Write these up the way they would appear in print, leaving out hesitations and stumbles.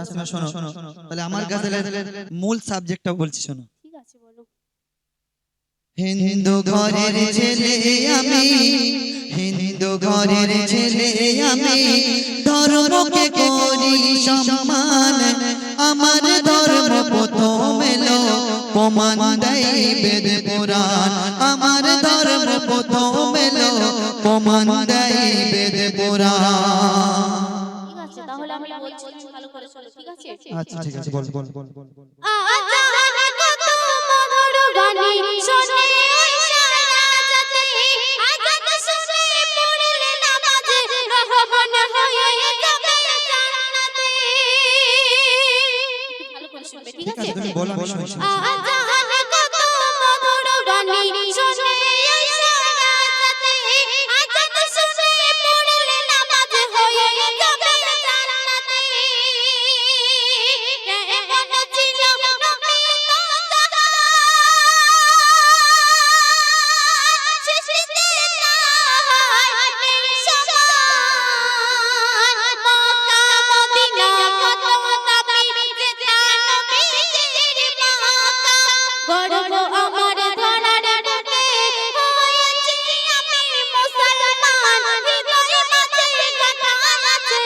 নাজমা শোনো, তাহলে আমার গজলের মূল সাবজেক্টটা বলছি শোনো। ঠিক আছে বলো। হিন্দু ঘরের ছেলে আমি, হিন্দু ঘরের ছেলে আমি, ধর্মকে করি সম্মান, আমার ধর্ম প্রথম এলো, প্রমাণ দেয় বেদ পুরাণ, আমার ধর্ম প্রথম এলো, প্রমাণ দেয় বেদ পুরাণ। ঠিক আছে তাহলে আমি বলছি, তুমি ভালো করে শোনো, ঠিক আছে? আচ্ছা ঠিক আছে, বল বল বল। আজানে কত মধুর বাণী শুনে ওই সারাতে, আজান শুনে পড়লে নামাজে রহমান হয়ে যাবে জান্নাতে। একটু ভালো করে শুনবে, ঠিক আছে? তুমি বল, আমি শুনছি। আজানে কত মধুর বাণী শুনে ওই সারাতে, আজান শুনে পড়লে নামাজে হয়ে যাবে জান্নাতে। কেমন ছিল নবী সৃষ্টিতে নাই সমান, মক্কা মদিনা কত দামি যে নবীজির মাকাম। গর্ব আমার ধরার বুকে হয়েছি আমি মুসলমান, হৃদয় মাঝে গাথা আছে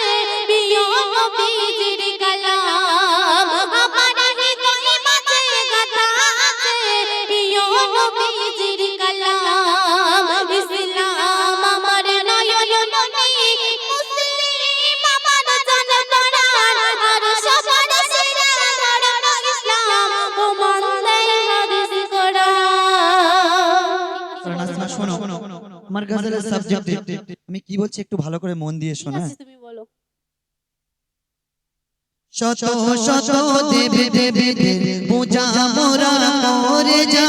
প্রিয় নবীজির কালাম, আমার হৃদয় মাঝে গাথা আছে প্রিয় নবীজির কালাম। ইসলাম আমার নয়নমণি, মুসলিম আমার জান-প্রাণ, আর সবার সেরা ধর্ম ইসলাম, প্রমাণ দেয় হাদিস কোরআন। নাজমা শোনো, আমার গজলের সাবজেক্ট আমি কি বলছি একটু ভালো করে মন দিয়ে ঠিক শোনো। আছে তুমি বলো। শত শত দেবী দেবীদের পূজা মোরা করে যা,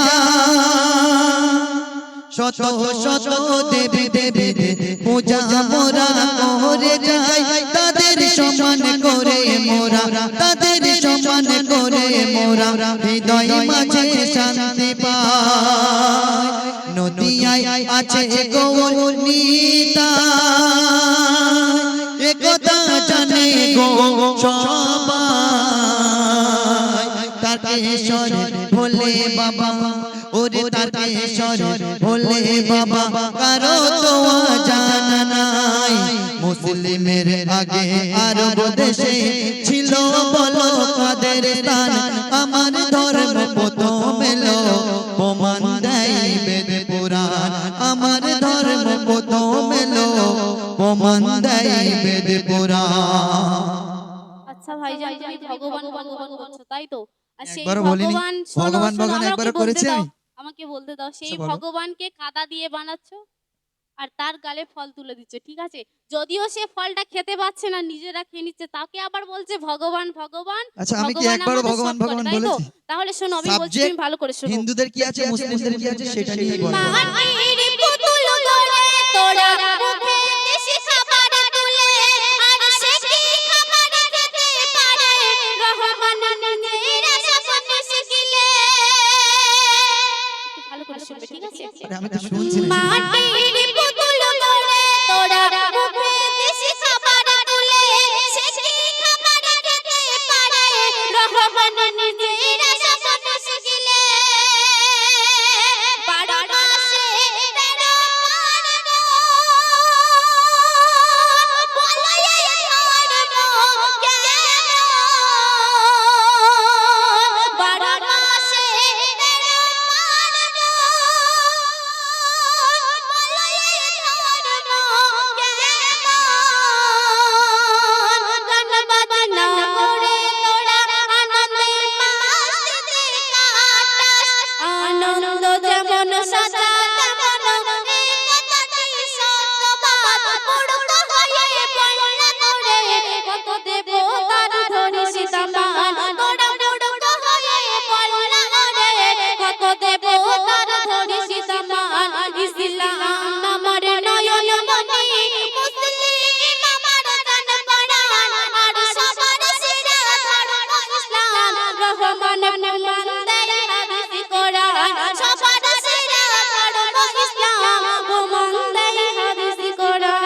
শত শত দেবী দেবীদের পূজা মোরা করে যাই, তাদের সমান করে মোরা, তাদের সমান করে মোরা হৃদয় মাঝে শান্তি পাই। নদিয়ায় আছে গৌরনীতা, একথা জানে গো সবাই, তারকেশ্বর ভোলে বাবা, ওরে তারকেশ্বর ভোলে বাবা, কারো তো জানা নাই। মুসলিমের আগে আরব দেশে ছিল বলো কাদের স্থান, আমার ধর্ম প্রথম এলো, প্রমাণ দেয় বেদ পুরাণ, আমার ধর্ম প্রথম এলো, প্রমাণ দেয় বেদ পুরাণ। আচ্ছা ভাইজান তুমি ভগবান ভগবান করছো তাই তো? আর সেই একবারও বলিনি। ভগবান শোনো ভগবান শোনো ভগবান আমাকে একবারও বলতে করেছি দাও, আমি? আমাকে বলতে দাও। সেই আচ্ছা বলো। ভগবানকে কাদা দিয়ে বানাচ্ছো আর তার গালে ফল তুলে দিচ্ছ, ঠিক আছে? যদিও সে ফলটা খেতে পাচ্ছে না, নিজেরা খেয়ে নিচ্ছে, তাকে আবার বলছে ভগবান ভগবান। আচ্ছা আমি কি ভগবান একবারও আমাদের ভগবান সব করে, ভগবান তাই তো? বলেছি? তাহলে শোনো আমি বলছি, তুমি ভালো করে শোনো। হিন্দুদের কি আছে, মুসলিমদের কি আছে, সেটা নিয়ে বলো। মাটির পুতুল গড়ে তোরা মুখে দেশি খাবার তুলে, আর সে কি খাবার খেতে পারে রহমান নিজের স্বপ্ন শিখিলে। একটু ভালো করে শুনবে, ঠিক আছে? আরে আমি তো শুনছি না। মাটির পুতুল গড়ে তোরা মুখে দেশি খাবার তুলে, সে কি খাবার খেতে পারে রহমান নিজের স্বপ্ন শিখিলে। 12 মাসে 13 পার্বণ, বলো এই ধর্ম কেমন? 12 মাসে 13 পার্বণ, বলো এই ধর্ম কেমন? গান বাজনা করে তোরা আনন্দে মাস্তিতে কাটাস, আনন্দ যেমন সাজা তেমন এই কথাটি সত্যবাদ। মুড়ক হয়ে পড়লা তোরে কত দেবতার ধরিস দামান, তোরা মুড়ক হয়ে পড়লা রে কত দেবতার ধরিস দামান। ইসলাম আমার নয়নমণি, মুসলিম আমার জান-প্রাণ, আর সবার সেরা ধর্ম ইসলাম, রহমান প্রমাণ দেয় হাদিস কোরআন, সবার সেরা ধর্ম ইসলাম, প্রমাণ দেয় হাদিস কোরআন।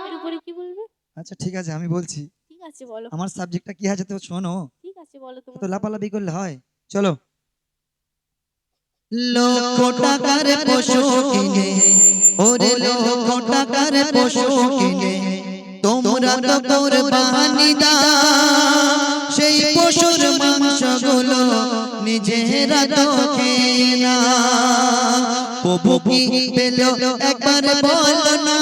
এর উপরে কি বলবে? আচ্ছা ঠিক আছে আমি বলছি। ঠিক আছে আছে বলো, আমার সাবজেক্টটা কি আছে তো শোনো, ঠিক আছে বলো তো তোমার। লাপালাপি করলে হয়। চলো। লক্ষ টাকার পশু কিনে, ওরে লক্ষ টাকার পশু কিনে তোমরা তো কুরবানি দাও, সেই পশুর মাংসগুলো নিজেরা তো খেয়ে না। প্রভু কি পেল একবার বলো না,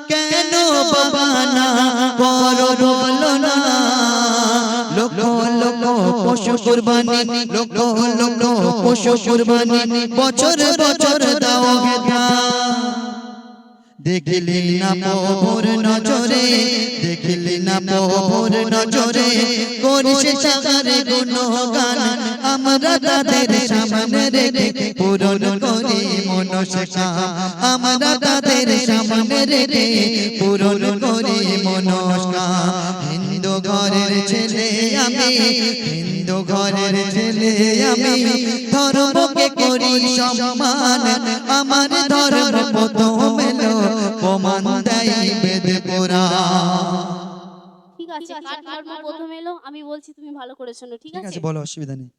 কেন বাবা না করো বলো না। লক্ষ লক্ষ পশু কুরবানি, লক্ষ লক্ষ পশু কুরবানি বছর বছর দাও গেদা। দেখলি না প্রভুর নজরে, দেখলি না প্রভুর নজরে, করিস সাগরে গুণগান, আমরা তাদের সামনে রেখে পূরণ করি মনস্কাম, আমরা তাদের সামনে রেখে পূরণ করি মনস্কাম। হিন্দু ঘরের ছেলে আমি, হিন্দু ঘরের ছেলে আমি, ধর্মকে করি সম্মান, আমার ধর্ম প্রথম এলো, প্রমাণ দেয় বেদ পুরাণ। ঠিক আছে, কার ধর্ম প্রথম এলো আমি বলছি, তুমি ভালো করে শোনো, ঠিক ঠিক আছে? আছে বলো, অসুবিধা নেই।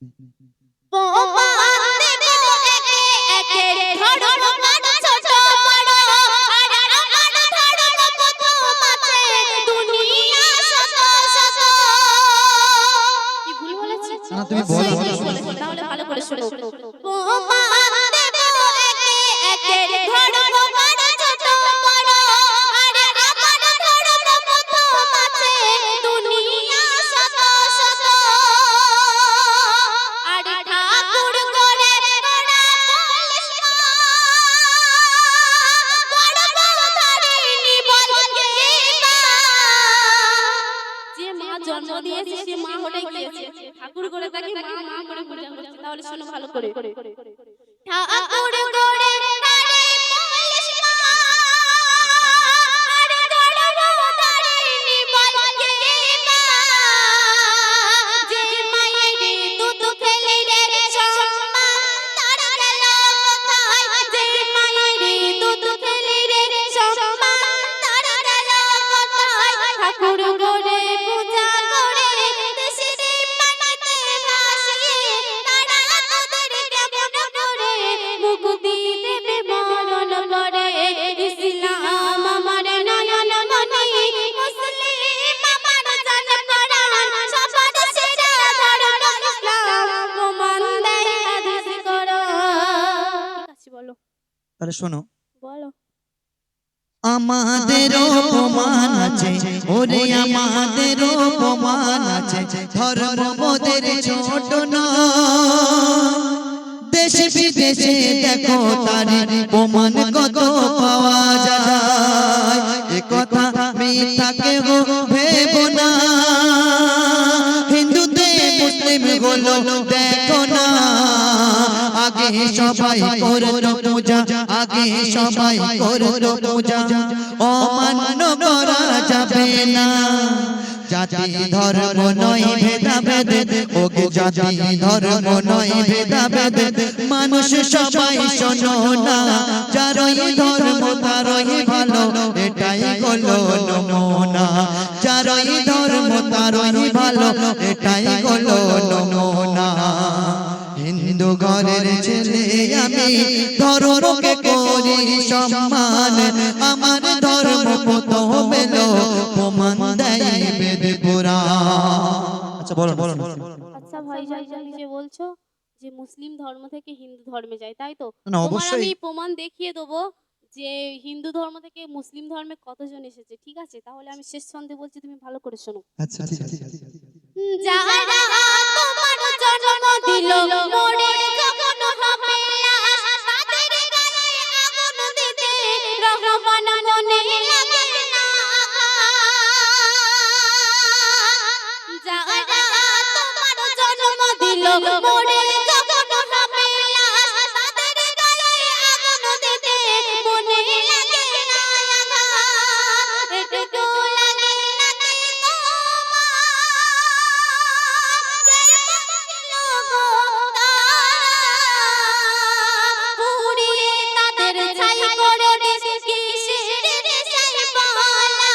প্রমাণ দেব একে একে, ধর্ম মানে ছোট বড়, আর আমার ধর্ম প্রথম আছে, দুনিয়া শত শত। কি ভুল বলেছি? না, তুমি বলো, অবশ্যই ঠিক বলো। বলেছি, তাহলে ভালো করে শোনো। প্রমাণ দেব একে একে, ধর্ম মানে ছোট বড়, আর আমার ধর্ম প্রথম আছে, দুনিয়া শত শত। আর ঠাকুর করে তোরা বলিস না, বড় বড় ধরিনি বলকে মা। যে মা জন্ম দিয়েছে সে মা হয়ে গিয়েছে, ঠাকুর করে তাকে মা মা করে পূজা করছে। তাহলে শোনো ভালো করে, ঠাকুর করে তারে বলিস না, আর বড় বড় ধরিনি বলকে মা। যে মায়ের দুধ খেলি রে সম্মান তার গেল কোথায়, যে মায়ের দুধ খেলি রে সম্মান তার গেল কোথায়। ঠাকুর করে পূজা করে দেশের মাটিতে নাসিয়ে, তারা তোদের কেমন করে মুক্তি দেবে মরণ করে। ইসলাম আমার নয়ন মনি, মুসলিম আমার জান কোরআন, সবার সেরা ধর্ম ইসলাম, প্রমাণ দেয় হাদিস কোরআন। ঠিক আছে বলো, তাহলে শোনো, বলো। আমাদেরও প্রমাণ আছে, ওরে আমাদেরও প্রমাণ আছে, ধর্ম মোদের ছোট নয়। দেশে বিদেশে দেখো তার প্রমাণ কত পাওয়া যায়, এ কথা মিথ্যা কেউ ভেবো না। হিন্দুতে মুসলিম হলো দেখো না, আগে সবাই করতো পূজা, আগে সবাই করতো পূজা, অমান্য করা যাবে না। জাতি ধর্ম নয় ভেদাভেদ, ওকে জাতি ধর্ম নয় ভেদাভেদ, মানুষ সবাই শোনো না, যারই ধর্ম তারই ভালো, এটাই হলো নমুনা। যারই ধর্ম তারই ভালো, এটাই হলো নমুনা। হিন্দু ঘরের ছেলে আমি, ধর্মকে করি সম্মান, আমার ধর্ম প্রথম এলো, প্রমাণ দেয় বেদ পুরাণ। আচ্ছা বলো বলো। আচ্ছা ভাইজান, তুমি যে বলছো যে মুসলিম ধর্ম থেকে হিন্দু ধর্মে যায়, তাই তো? না, তোমার অবশ্যই। আমি প্রমাণ দেখিয়ে দেবো যে হিন্দু ধর্ম থেকে মুসলিম ধর্মে কতজন এসেছে, ঠিক আছে? তাহলে আমি শেষ ছন্দে বলছি, তুমি ভালো করে শোনো। আচ্ছা ঠিক আছে। যারা তোমার জন্ম দিল, মোরে যখন হবে লাশ, তাদের গায়ে আগুন দিতে রহমান মনে লাগে না। যারা তোমার জন্ম দিল, মোরে যখন হবে লাশ, তাদের গায়ে আগুন দিতে মনে লাগে না। এটুকু লাগে নাকি পুড়িয়ে তাদের ছাই করে দিস, কিসের রে ছাই পালা,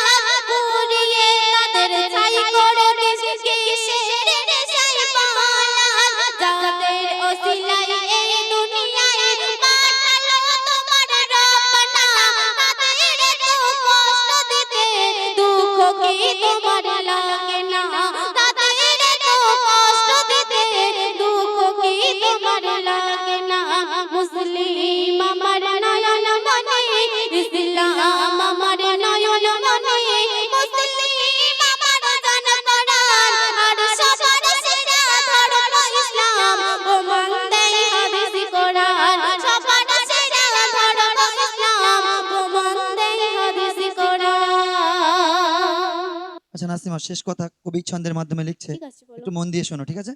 আচ্ছা নাসিমা, শেষ কথা কবি ছন্দের মাধ্যমে লিখছে, ঠিক আছে বলো। একটু মন দিয়ে শোনো, ঠিক আছে?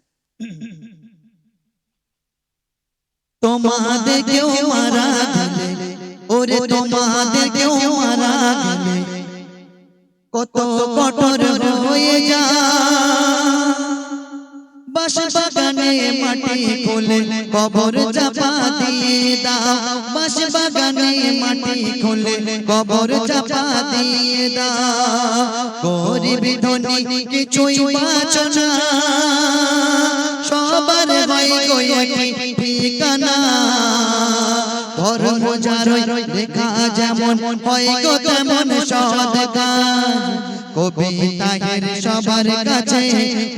তোমাদের কেউ মারা গেলে, ওরে তোমাদের কেউ মারা গেলে কত কঠোর হয়ে যায়। বাঁশ বাগানে মাটি খোলে কবর চাপা দিয়ে দাও, বাঁশ বাগানে মাটি খোলে কবর চাপা দিয়ে দাও। গরিব ধনী কিছুই বাঁচো না, সবার হয় গো একই ঠিকানা। ধর্ম যার লেখা যেমন হয় গো তেমন সৎ কাজ। কবিতায়ের সবার কাছে,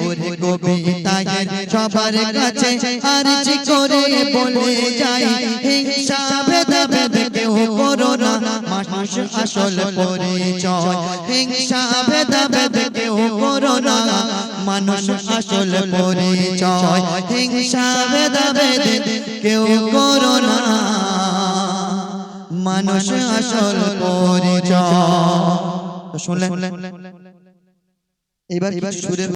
ওরে কবিতায়ের সবার কাছে আরজি করে বলে যাই, হিংসা ভেদাভেদ কেউ করো না, মানুষ আসল পরিচয়। হিংসা ভেদাভেদ কেউ করো না, মানুষ আসল পরিচয়। হিংসা ভেদাভেদ কেউ করো না, মানুষ আসল পরিচয়। শুনলেন? এবার সুরের